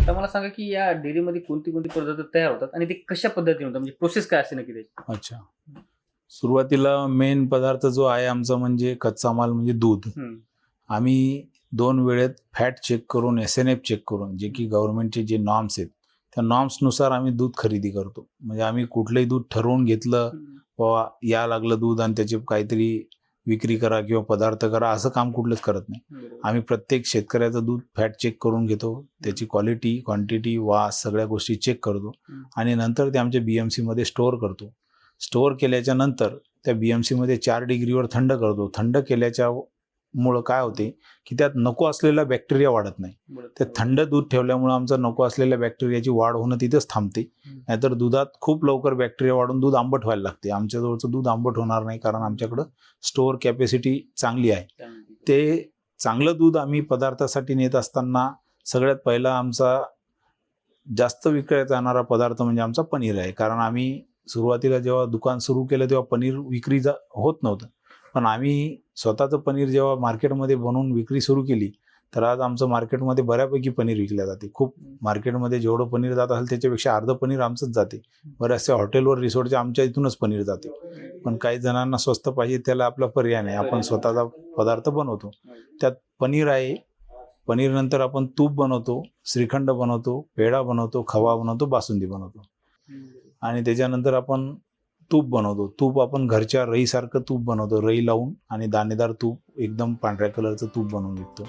आता मला सांगा, की या डेअरीमध्ये कोणते पदार्थ तयार होतात आणि ते कशा पद्धतीने होतात? म्हणजे प्रोसेस काय असते नक्की त्याची? अच्छा. सुरुवातीला मेन पदार्थ जो आहे आमचा म्हणजे कच्चा माल म्हणजे दूध. हं. आम्ही 2 वेळेत फॅट चेक करून, SNF चेक करून, जे की गव्हर्नमेंटचे जे नॉर्म्स आहेत, त्या नॉर्म्सनुसार आम्ही दूध खरेदी करतो. म्हणजे आम्ही कुठलंही दूध ठरवून घेतलं, हं. बाबा यायला लागलं दूध आणि त्याची काहीतरी विक्री करा किंवा पदार्थ करा, असं काम कुठलंच करत नाही. बरोबर. आम्ही प्रत्येक शेतकऱ्याचं दूध फॅट चेक करून घेतो. त्याची क्वालिटी, क्वांटिटी, वास सगळ्या गोष्टी चेक करतो हं. आणि नंतर ते आमच्या BMCमध्ये स्टोअर करतो. स्टोअर केल्याच्या नंतर त्या BMCमध्ये 4 डिग्रीवर थंड करतो. थंड केल्याच्या मुळं काय होते, की त्यात नको असलेला बॅक्टेरिया वाढत नाही. बरोबर. ते थंड दूध ठेवल्यामुळं आमचं नको असलेल्या बॅक्टेरियाची वाढ होणं तिथंच थांबते. हं. नाहीतर दुधात खूप लवकर बॅक्टेरिया वाढून दूध आंबट व्हायला लागते. आमच्याजवळचं दूध आंबट होणार नाही, कारण आमच्याकडं स्टोअर कॅपॅसिटी चांगली आहे. चांगली. ते चांगलं दूध आम्ही पदार्थासाठी नेत असताना सगळ्यात पहिला आमचा जास्त विकला जाणारा पदार्थ म्हणजे आमचा पनीर आहे. कारण आम्ही सुरुवातीला जेव्हा दुकान सुरू केलं तेव्हा पनीर विक्री होत नव्हतं. पण आम्ही स्वतःचं पनीर जेव्हा मार्केटमध्ये बनवून विक्री सुरू केली, तर आज आमचं मार्केटमध्ये बऱ्यापैकी पनीर विकल्या जाते. खूप मार्केटमध्ये जेवढं पनीर जात असेल त्याच्यापेक्षा अर्धं पनीर आमचंच जाते. बऱ्याचशा हॉटेलवर, रिसॉर्टच्या आमच्या इथूनच पनीर जाते. पण काही जणांना स्वस्त पाहिजे त्याला आपला पर्याय नाही. आपण स्वतःचा पदार्थ बनवतो. त्यात पनीर आहे. पनीरनंतर आपण तूप बनवतो, श्रीखंड बनवतो, पेढा बनवतो, खवा बनवतो, बासुंदी बनवतो. आणि त्याच्यानंतर आपण तूप बनवतो. तूप आपण घरच्या रईसारखं तूप बनवतो. रई लावून आणि दाणेदार तूप, एकदम पांढऱ्या कलरचं तूप बनवून विकतो.